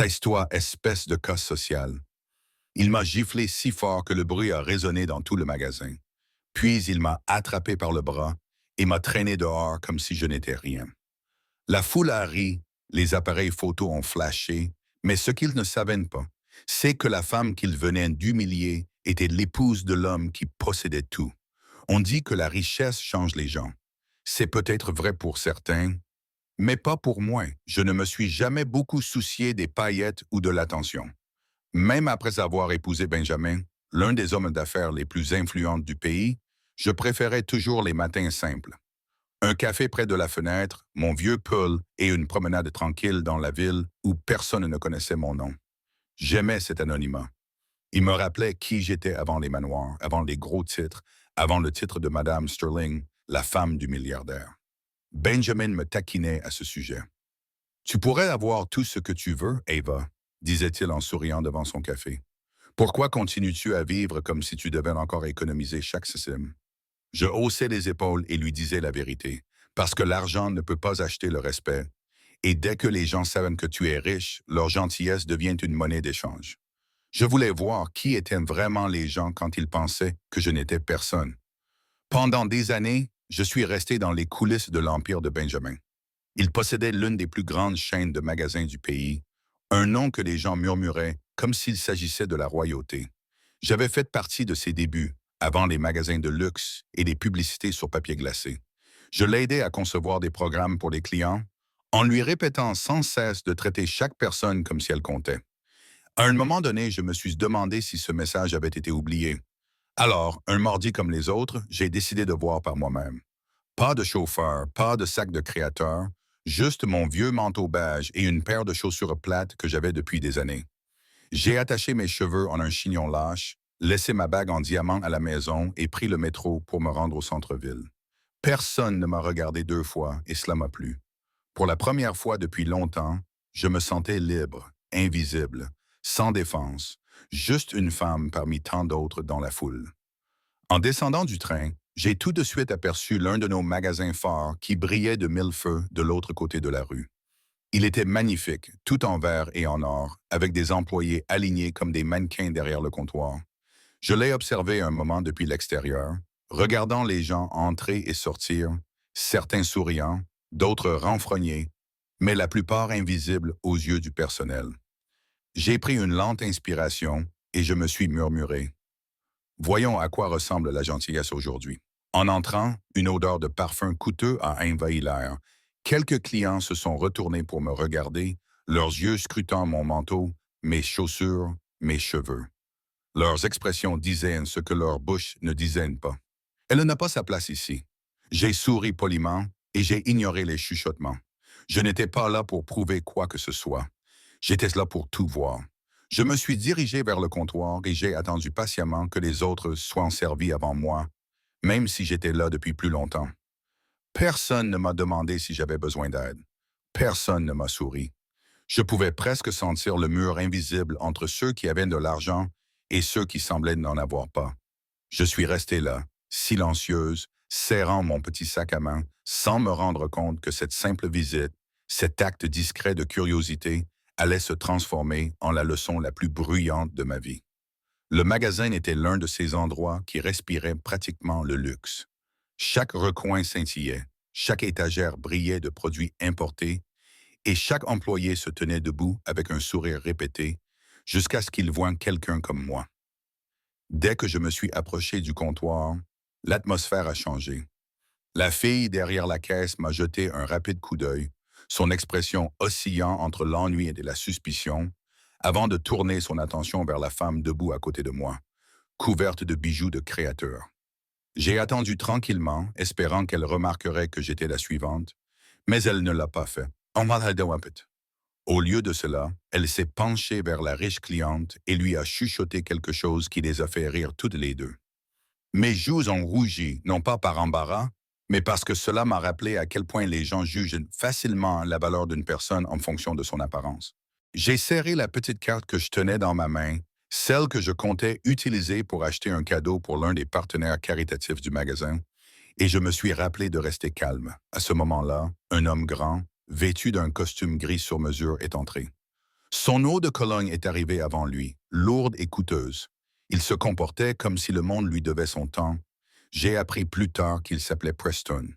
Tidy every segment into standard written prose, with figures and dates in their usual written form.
Taise-toi, espèce de cas social. Il m'a giflé si fort que le bruit a résonné dans tout le magasin. Puis il m'a attrapé par le bras et m'a traîné dehors comme si je n'étais rien. La foule a ri, les appareils photos ont flashé, mais ce qu'ils ne savaient pas, c'est que la femme qu'ils venaient d'humilier était l'épouse de l'homme qui possédait tout. On dit que la richesse change les gens. C'est peut-être vrai pour certains, mais pas pour moi. Je ne me suis jamais beaucoup soucié des paillettes ou de l'attention. Même après avoir épousé Benjamin, l'un des hommes d'affaires les plus influents du pays, je préférais toujours les matins simples. Un café près de la fenêtre, mon vieux pull et une promenade tranquille dans la ville où personne ne connaissait mon nom. J'aimais cet anonymat. Il me rappelait qui j'étais avant les manoirs, avant les gros titres, avant le titre de Madame Sterling, la femme du milliardaire. Benjamin me taquinait à ce sujet. Tu pourrais avoir tout ce que tu veux, Ava, disait-il en souriant devant son café. Pourquoi continues-tu à vivre comme si tu devais encore économiser chaque centime? Je haussais les épaules et lui disais la vérité, parce que l'argent ne peut pas acheter le respect, et dès que les gens savent que tu es riche, leur gentillesse devient une monnaie d'échange. Je voulais voir qui étaient vraiment les gens quand ils pensaient que je n'étais personne. Pendant des années, je suis resté dans les coulisses de l'empire de Benjamin. Il possédait l'une des plus grandes chaînes de magasins du pays, un nom que les gens murmuraient comme s'il s'agissait de la royauté. J'avais fait partie de ses débuts, avant les magasins de luxe et les publicités sur papier glacé. Je l'aidais à concevoir des programmes pour les clients, en lui répétant sans cesse de traiter chaque personne comme si elle comptait. À un moment donné, je me suis demandé si ce message avait été oublié. Alors, un mardi comme les autres, j'ai décidé de voir par moi-même. Pas de chauffeur, pas de sac de créateur, juste mon vieux manteau beige et une paire de chaussures plates que j'avais depuis des années. J'ai attaché mes cheveux en un chignon lâche, laissé ma bague en diamant à la maison et pris le métro pour me rendre au centre-ville. Personne ne m'a regardé deux fois et cela m'a plu. Pour la première fois depuis longtemps, je me sentais libre, invisible, sans défense, juste une femme parmi tant d'autres dans la foule. En descendant du train, j'ai tout de suite aperçu l'un de nos magasins phares qui brillait de mille feux de l'autre côté de la rue. Il était magnifique, tout en verre et en or, avec des employés alignés comme des mannequins derrière le comptoir. Je l'ai observé un moment depuis l'extérieur, regardant les gens entrer et sortir, certains souriants, d'autres renfrognés, mais la plupart invisibles aux yeux du personnel. J'ai pris une lente inspiration et je me suis murmuré. Voyons à quoi ressemble la gentillesse aujourd'hui. En entrant, une odeur de parfum coûteux a envahi l'air. Quelques clients se sont retournés pour me regarder, leurs yeux scrutant mon manteau, mes chaussures, mes cheveux. Leurs expressions disaient ce que leur bouche ne disait pas. Elle n'a pas sa place ici. J'ai souri poliment et j'ai ignoré les chuchotements. Je n'étais pas là pour prouver quoi que ce soit. J'étais là pour tout voir. Je me suis dirigé vers le comptoir et j'ai attendu patiemment que les autres soient servis avant moi, même si j'étais là depuis plus longtemps. Personne ne m'a demandé si j'avais besoin d'aide. Personne ne m'a souri. Je pouvais presque sentir le mur invisible entre ceux qui avaient de l'argent et ceux qui semblaient n'en avoir pas. Je suis resté là, silencieuse, serrant mon petit sac à main, sans me rendre compte que cette simple visite, cet acte discret de curiosité, allait se transformer en la leçon la plus bruyante de ma vie. Le magasin était l'un de ces endroits qui respiraient pratiquement le luxe. Chaque recoin scintillait, chaque étagère brillait de produits importés, et chaque employé se tenait debout avec un sourire répété, jusqu'à ce qu'il voie quelqu'un comme moi. Dès que je me suis approché du comptoir, l'atmosphère a changé. La fille derrière la caisse m'a jeté un rapide coup d'œil, son expression oscillant entre l'ennui et la suspicion, avant de tourner son attention vers la femme debout à côté de moi, couverte de bijoux de créateur. J'ai attendu tranquillement, espérant qu'elle remarquerait que j'étais la suivante, mais elle ne l'a pas fait. Au lieu de cela, elle s'est penchée vers la riche cliente et lui a chuchoté quelque chose qui les a fait rire toutes les deux. Mes joues ont rougi, non pas par embarras, mais parce que cela m'a rappelé à quel point les gens jugent facilement la valeur d'une personne en fonction de son apparence. J'ai serré la petite carte que je tenais dans ma main, celle que je comptais utiliser pour acheter un cadeau pour l'un des partenaires caritatifs du magasin, et je me suis rappelé de rester calme. À ce moment-là, un homme grand, vêtu d'un costume gris sur mesure, est entré. Son eau de Cologne est arrivée avant lui, lourde et coûteuse. Il se comportait comme si le monde lui devait son temps. J'ai appris plus tard qu'il s'appelait Preston.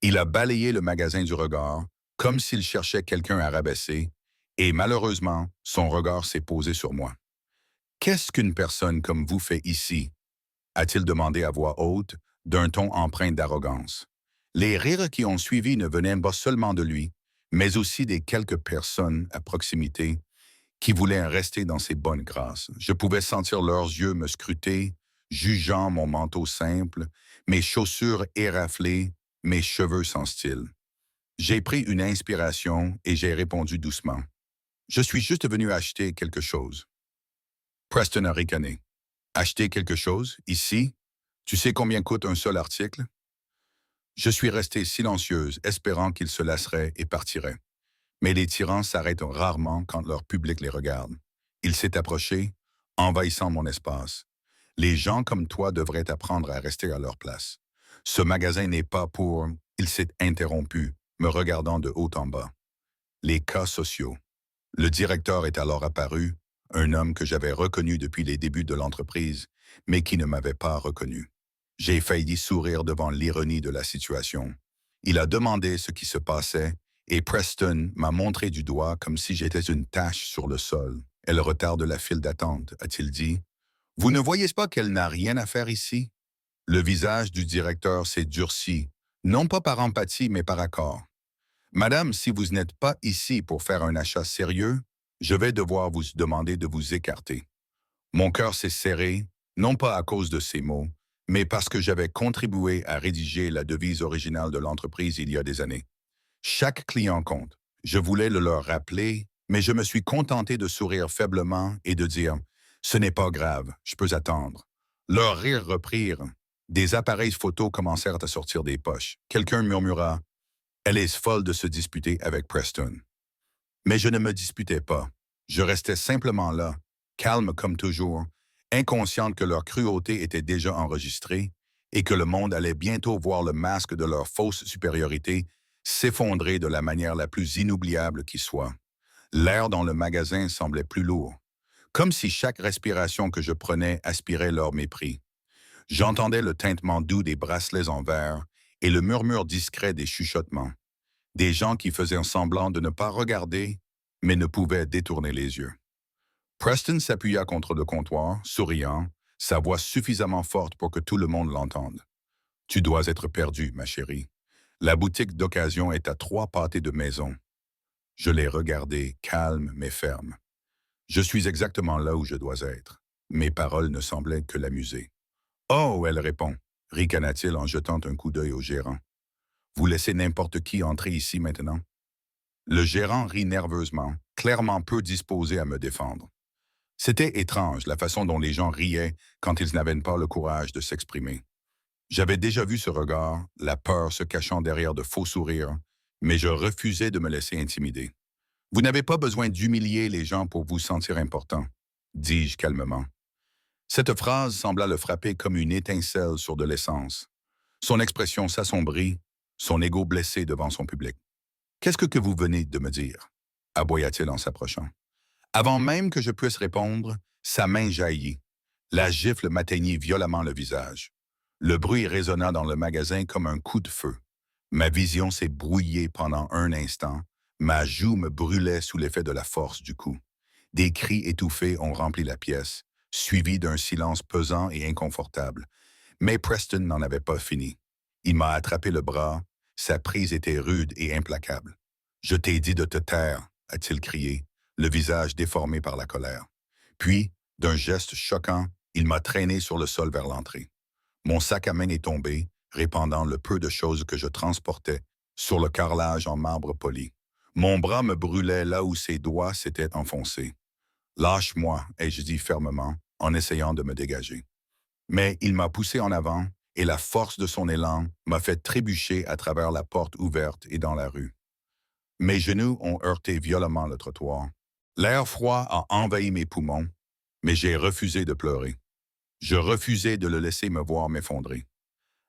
Il a balayé le magasin du regard, comme s'il cherchait quelqu'un à rabaisser, et malheureusement, son regard s'est posé sur moi. Qu'est-ce qu'une personne comme vous fait ici? A-t-il demandé à voix haute, d'un ton empreint d'arrogance. Les rires qui ont suivi ne venaient pas seulement de lui, mais aussi des quelques personnes à proximité qui voulaient rester dans ses bonnes grâces. Je pouvais sentir leurs yeux me scruter, jugeant mon manteau simple, mes chaussures éraflées, mes cheveux sans style. J'ai pris une inspiration et j'ai répondu doucement. Je suis juste venu acheter quelque chose. Preston a ricané. Acheter quelque chose, ici? Tu sais combien coûte un seul article? Je suis restée silencieuse, espérant qu'ils se lasseraient et partiraient. Mais les tyrans s'arrêtent rarement quand leur public les regarde. Il s'est approché, envahissant mon espace. Les gens comme toi devraient apprendre à rester à leur place. Ce magasin n'est pas pour... Il s'est interrompu, me regardant de haut en bas. Les cas sociaux. Le directeur est alors apparu, un homme que j'avais reconnu depuis les débuts de l'entreprise, mais qui ne m'avait pas reconnu. J'ai failli sourire devant l'ironie de la situation. Il a demandé ce qui se passait et Preston m'a montré du doigt comme si j'étais une tache sur le sol. Elle retarde la file d'attente, a-t-il dit. Vous ne voyez pas qu'elle n'a rien à faire ici? Le visage du directeur s'est durci, non pas par empathie, mais par accord. Madame, si vous n'êtes pas ici pour faire un achat sérieux, je vais devoir vous demander de vous écarter. Mon cœur s'est serré, non pas à cause de ces mots, mais parce que j'avais contribué à rédiger la devise originale de l'entreprise il y a des années. Chaque client compte. Je voulais le leur rappeler, mais je me suis contenté de sourire faiblement et de dire « Ce n'est pas grave, je peux attendre ». Leurs rires reprirent. Des appareils photo commencèrent à sortir des poches. Quelqu'un murmura « Elle est folle de se disputer avec Preston ». Mais je ne me disputais pas. Je restais simplement là, calme comme toujours, inconsciente que leur cruauté était déjà enregistrée et que le monde allait bientôt voir le masque de leur fausse supériorité s'effondrer de la manière la plus inoubliable qui soit. L'air dans le magasin semblait plus lourd, comme si chaque respiration que je prenais aspirait leur mépris. J'entendais le tintement doux des bracelets en verre et le murmure discret des chuchotements. Des gens qui faisaient semblant de ne pas regarder, mais ne pouvaient détourner les yeux. Preston s'appuya contre le comptoir, souriant, sa voix suffisamment forte pour que tout le monde l'entende. « Tu dois être perdue, ma chérie. La boutique d'occasion est à 3 pâtés de maison. » Je l'ai regardée, calme mais ferme. Je suis exactement là où je dois être. Mes paroles ne semblaient que l'amuser. « Oh, elle répond, ricana-t-il en jetant un coup d'œil au gérant. Vous laissez n'importe qui entrer ici maintenant? » Le gérant rit nerveusement, clairement peu disposé à me défendre. C'était étrange la façon dont les gens riaient quand ils n'avaient pas le courage de s'exprimer. J'avais déjà vu ce regard, la peur se cachant derrière de faux sourires, mais je refusais de me laisser intimider. « Vous n'avez pas besoin d'humilier les gens pour vous sentir important, » dis-je calmement. Cette phrase sembla le frapper comme une étincelle sur de l'essence. Son expression s'assombrit, son ego blessé devant son public. « Qu'est-ce que vous venez de me dire? » aboya-t-il en s'approchant. Avant même que je puisse répondre, sa main jaillit. La gifle m'atteignit violemment le visage. Le bruit résonna dans le magasin comme un coup de feu. Ma vision s'est brouillée pendant un instant. Ma joue me brûlait sous l'effet de la force du coup. Des cris étouffés ont rempli la pièce, suivis d'un silence pesant et inconfortable. Mais Preston n'en avait pas fini. Il m'a attrapé le bras. Sa prise était rude et implacable. « Je t'ai dit de te taire », a-t-il crié, le visage déformé par la colère. Puis, d'un geste choquant, il m'a traîné sur le sol vers l'entrée. Mon sac à main est tombé, répandant le peu de choses que je transportais sur le carrelage en marbre poli. Mon bras me brûlait là où ses doigts s'étaient enfoncés. « Lâche-moi », ai-je dit fermement, en essayant de me dégager. Mais il m'a poussé en avant, et la force de son élan m'a fait trébucher à travers la porte ouverte et dans la rue. Mes genoux ont heurté violemment le trottoir. L'air froid a envahi mes poumons, mais j'ai refusé de pleurer. Je refusais de le laisser me voir m'effondrer.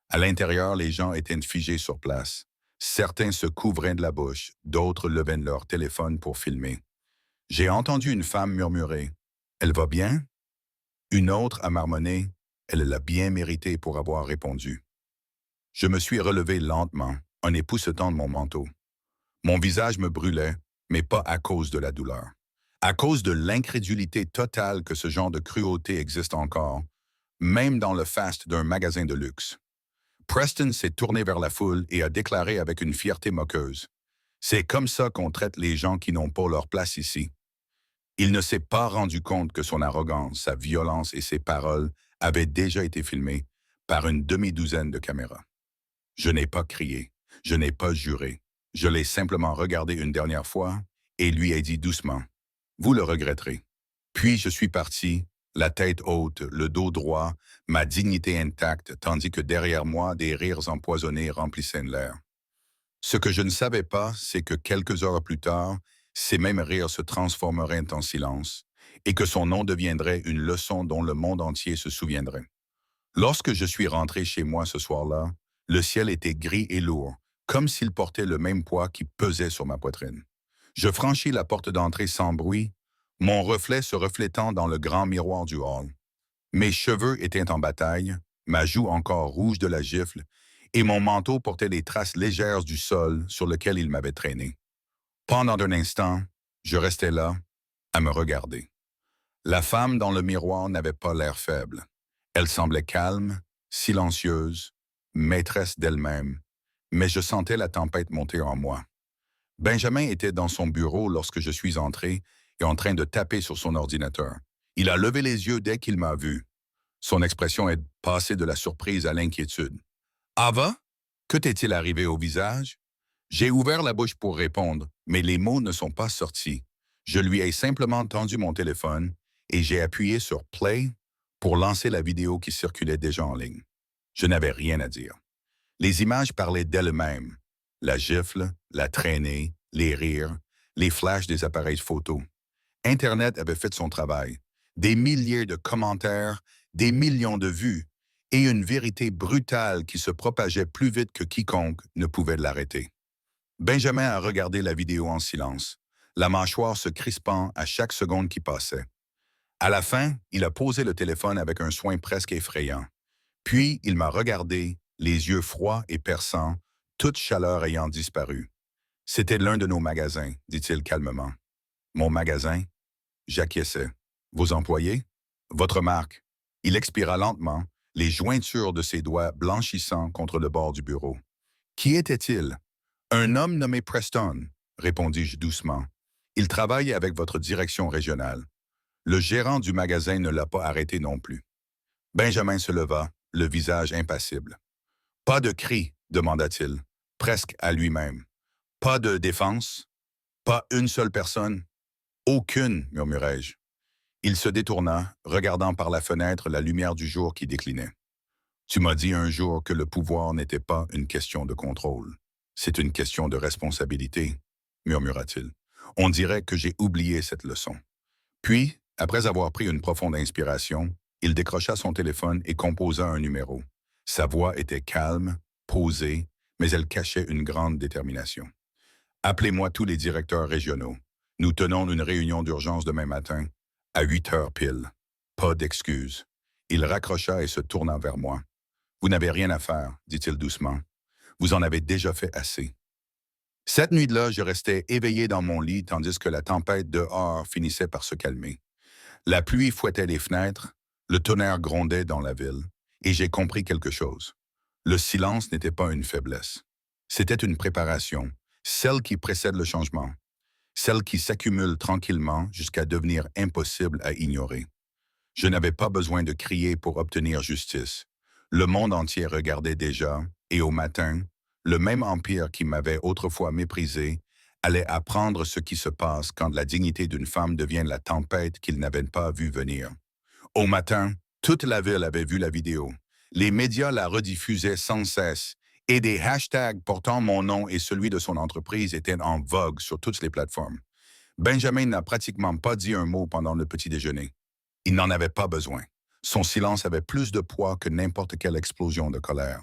À l'intérieur, les gens étaient figés sur place. Certains se couvraient de la bouche, d'autres levaient leur téléphone pour filmer. J'ai entendu une femme murmurer « Elle va bien ?» Une autre a marmonné « Elle l'a bien mérité pour avoir répondu. » Je me suis relevé lentement, en époussetant de mon manteau. Mon visage me brûlait, mais pas à cause de la douleur. À cause de l'incrédulité totale que ce genre de cruauté existe encore, même dans le faste d'un magasin de luxe. Preston s'est tourné vers la foule et a déclaré avec une fierté moqueuse. C'est comme ça qu'on traite les gens qui n'ont pas leur place ici. Il ne s'est pas rendu compte que son arrogance, sa violence et ses paroles avaient déjà été filmées par une demi-douzaine de caméras. Je n'ai pas crié, je n'ai pas juré. Je l'ai simplement regardé une dernière fois et lui ai dit doucement « Vous le regretterez ». Puis je suis parti, la tête haute, le dos droit, ma dignité intacte, tandis que derrière moi, des rires empoisonnés remplissaient l'air. Ce que je ne savais pas, c'est que quelques heures plus tard, ces mêmes rires se transformeraient en silence et que son nom deviendrait une leçon dont le monde entier se souviendrait. Lorsque je suis rentré chez moi ce soir-là, le ciel était gris et lourd, comme s'il portait le même poids qui pesait sur ma poitrine. Je franchis la porte d'entrée sans bruit, mon reflet se reflétant dans le grand miroir du hall. Mes cheveux étaient en bataille, ma joue encore rouge de la gifle, et mon manteau portait les traces légères du sol sur lequel il m'avait traîné. Pendant un instant, je restais là, à me regarder. La femme dans le miroir n'avait pas l'air faible. Elle semblait calme, silencieuse, maîtresse d'elle-même, mais je sentais la tempête monter en moi. Benjamin était dans son bureau lorsque je suis entré et en train de taper sur son ordinateur. Il a levé les yeux dès qu'il m'a vu. Son expression est passée de la surprise à l'inquiétude. « Ava, que t'est-il arrivé au visage? » J'ai ouvert la bouche pour répondre, mais les mots ne sont pas sortis. Je lui ai simplement tendu mon téléphone et j'ai appuyé sur « Play » pour lancer la vidéo qui circulait déjà en ligne. Je n'avais rien à dire. Les images parlaient d'elles-mêmes. La gifle, la traînée, les rires, les flashs des appareils photo. Internet avait fait son travail. Des milliers de commentaires, des millions de vues et une vérité brutale qui se propageait plus vite que quiconque ne pouvait l'arrêter. Benjamin a regardé la vidéo en silence, la mâchoire se crispant à chaque seconde qui passait. À la fin, il a posé le téléphone avec un soin presque effrayant. Puis, il m'a regardé, les yeux froids et perçants, toute chaleur ayant disparu. « C'était l'un de nos magasins, dit-il calmement. »« Mon magasin ?» J'acquiesçais. « Vos employés ?»« Votre marque. » Il expira lentement, les jointures de ses doigts blanchissant contre le bord du bureau. « Qui était-il ?»« Un homme nommé Preston, » répondis-je doucement. « Il travaille avec votre direction régionale. » Le gérant du magasin ne l'a pas arrêté non plus. Benjamin se leva, le visage impassible. « Pas de cri, demanda-t-il, presque à lui-même. « Pas de défense? Pas une seule personne? »« Aucune, murmurai-je. » Il se détourna, regardant par la fenêtre la lumière du jour qui déclinait. « Tu m'as dit un jour que le pouvoir n'était pas une question de contrôle. C'est une question de responsabilité, » murmura-t-il. On dirait que j'ai oublié cette leçon. Puis, après avoir pris une profonde inspiration, il décrocha son téléphone et composa un numéro. Sa voix était calme, posée, mais elle cachait une grande détermination. « Appelez-moi tous les directeurs régionaux. Nous tenons une réunion d'urgence demain matin, à 8 heures pile. Pas d'excuses. » Il raccrocha et se tourna vers moi. « Vous n'avez rien à faire, dit-il doucement. Vous en avez déjà fait assez. » Cette nuit-là, je restais éveillé dans mon lit tandis que la tempête dehors finissait par se calmer. La pluie fouettait les fenêtres, le tonnerre grondait dans la ville, et j'ai compris quelque chose. Le silence n'était pas une faiblesse. C'était une préparation, celle qui précède le changement, celle qui s'accumule tranquillement jusqu'à devenir impossible à ignorer. Je n'avais pas besoin de crier pour obtenir justice. Le monde entier regardait déjà, et au matin, le même empire qui m'avait autrefois méprisé allait apprendre ce qui se passe quand la dignité d'une femme devient la tempête qu'il n'avait pas vue venir. Au matin, toute la ville avait vu la vidéo. Les médias la rediffusaient sans cesse et des hashtags portant mon nom et celui de son entreprise étaient en vogue sur toutes les plateformes. Benjamin n'a pratiquement pas dit un mot pendant le petit déjeuner. Il n'en avait pas besoin. Son silence avait plus de poids que n'importe quelle explosion de colère.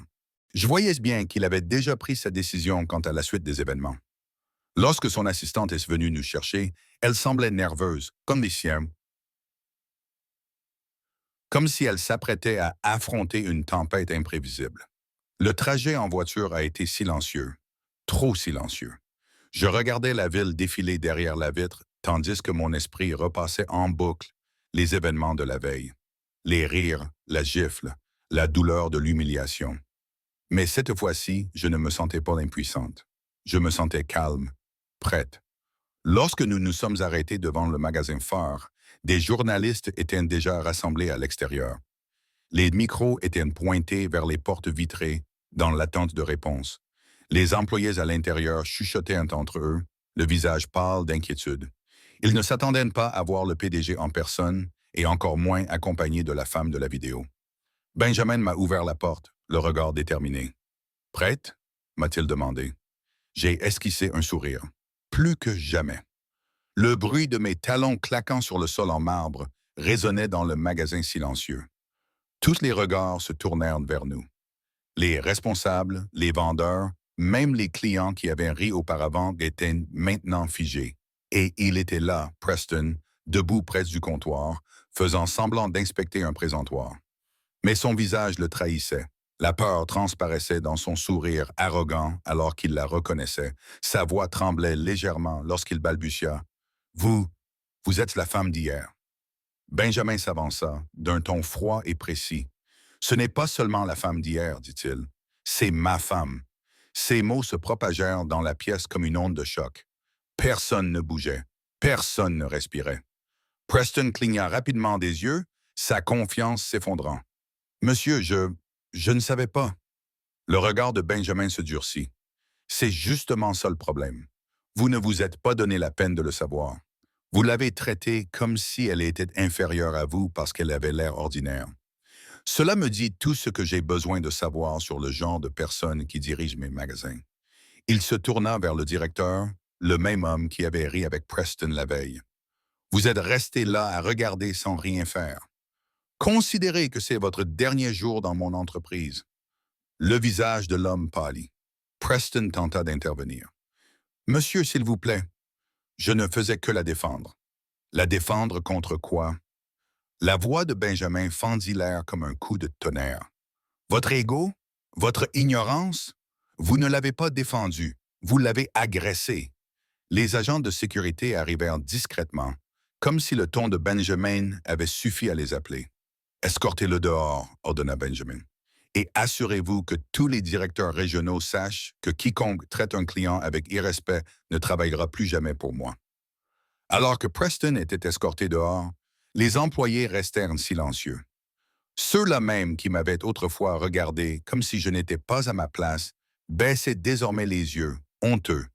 Je voyais bien qu'il avait déjà pris sa décision quant à la suite des événements. Lorsque son assistante est venue nous chercher, elle semblait nerveuse, comme des siens, comme si elle s'apprêtait à affronter une tempête imprévisible. Le trajet en voiture a été silencieux, trop silencieux. Je regardais la ville défiler derrière la vitre, tandis que mon esprit repassait en boucle les événements de la veille. Les rires, la gifle, la douleur de l'humiliation. Mais cette fois-ci, je ne me sentais pas impuissante. Je me sentais calme, prête. Lorsque nous nous sommes arrêtés devant le magasin phare, des journalistes étaient déjà rassemblés à l'extérieur. Les micros étaient pointés vers les portes vitrées dans l'attente de réponses. Les employés à l'intérieur chuchotaient entre eux, le visage pâle d'inquiétude. Ils ne s'attendaient pas à voir le PDG en personne et encore moins accompagné de la femme de la vidéo. Benjamin m'a ouvert la porte, le regard déterminé. « Prête ?» m'a-t-il demandé. J'ai esquissé un sourire. Plus que jamais. Le bruit de mes talons claquant sur le sol en marbre résonnait dans le magasin silencieux. Tous les regards se tournèrent vers nous. Les responsables, les vendeurs, même les clients qui avaient ri auparavant étaient maintenant figés. Et il était là, Preston, debout près du comptoir, faisant semblant d'inspecter un présentoir. Mais son visage le trahissait. La peur transparaissait dans son sourire arrogant alors qu'il la reconnaissait. Sa voix tremblait légèrement lorsqu'il balbutia. « Vous êtes la femme d'hier. » Benjamin s'avança, d'un ton froid et précis. « Ce n'est pas seulement la femme d'hier, dit-il. C'est ma femme. » Ces mots se propagèrent dans la pièce comme une onde de choc. Personne ne bougeait. Personne ne respirait. Preston cligna rapidement des yeux, sa confiance s'effondrant. « Monsieur, je ne savais pas. » Le regard de Benjamin se durcit. « C'est justement ça le problème. Vous ne vous êtes pas donné la peine de le savoir. Vous l'avez traitée comme si elle était inférieure à vous parce qu'elle avait l'air ordinaire. Cela me dit tout ce que j'ai besoin de savoir sur le genre de personne qui dirige mes magasins. » Il se tourna vers le directeur, le même homme qui avait ri avec Preston la veille. « Vous êtes resté là à regarder sans rien faire. Considérez que c'est votre dernier jour dans mon entreprise. » Le visage de l'homme pâlit. Preston tenta d'intervenir. « Monsieur, s'il vous plaît. » Je ne faisais que la défendre. La défendre contre quoi? La voix de Benjamin fendit l'air comme un coup de tonnerre. Votre ego? Votre ignorance? Vous ne l'avez pas défendu, vous l'avez agressé. Les agents de sécurité arrivèrent discrètement, comme si le ton de Benjamin avait suffi à les appeler. « Escortez-le dehors », ordonna Benjamin. « Et assurez-vous que tous les directeurs régionaux sachent que quiconque traite un client avec irrespect ne travaillera plus jamais pour moi. » Alors que Preston était escorté dehors, les employés restèrent silencieux. Ceux-là même qui m'avaient autrefois regardé comme si je n'étais pas à ma place baissaient désormais les yeux, honteux.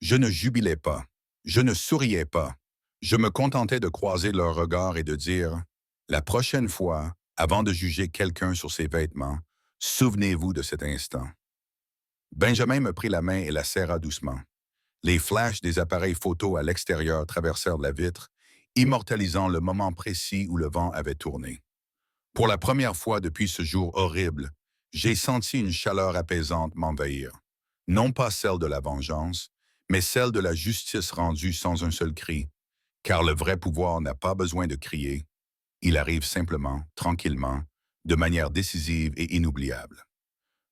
Je ne jubilais pas, je ne souriais pas. Je me contentais de croiser leurs regards et de dire « La prochaine fois, avant de juger quelqu'un sur ses vêtements, souvenez-vous de cet instant. » Benjamin me prit la main et la serra doucement. Les flashs des appareils photo à l'extérieur traversèrent la vitre, immortalisant le moment précis où le vent avait tourné. Pour la première fois depuis ce jour horrible, j'ai senti une chaleur apaisante m'envahir. Non pas celle de la vengeance, mais celle de la justice rendue sans un seul cri, car le vrai pouvoir n'a pas besoin de crier. Il arrive simplement, tranquillement, de manière décisive et inoubliable.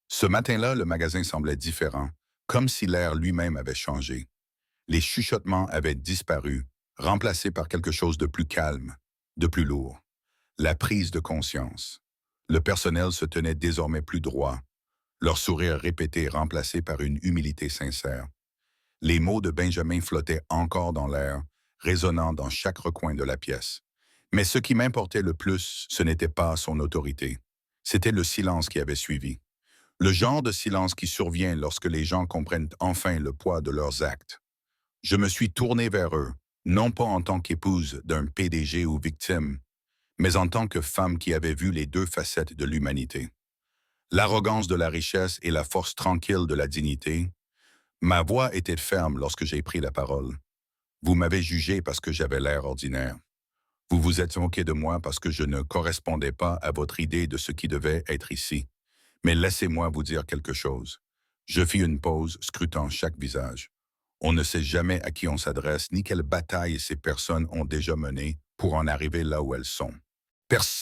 Ce matin-là, le magasin semblait différent, comme si l'air lui-même avait changé. Les chuchotements avaient disparu, remplacés par quelque chose de plus calme, de plus lourd. La prise de conscience. Le personnel se tenait désormais plus droit, leur sourire répété remplacé par une humilité sincère. Les mots de Benjamin flottaient encore dans l'air, résonnant dans chaque recoin de la pièce. Mais ce qui m'importait le plus, ce n'était pas son autorité. C'était le silence qui avait suivi. Le genre de silence qui survient lorsque les gens comprennent enfin le poids de leurs actes. Je me suis tourné vers eux, non pas en tant qu'épouse d'un PDG ou victime, mais en tant que femme qui avait vu les deux facettes de l'humanité. L'arrogance de la richesse et la force tranquille de la dignité. Ma voix était ferme lorsque j'ai pris la parole. Vous m'avez jugé parce que j'avais l'air ordinaire. Vous vous êtes moqué de moi parce que je ne correspondais pas à votre idée de ce qui devait être ici. Mais laissez-moi vous dire quelque chose. Je fis une pause, scrutant chaque visage. On ne sait jamais à qui on s'adresse, ni quelles batailles ces personnes ont déjà menées pour en arriver là où elles sont.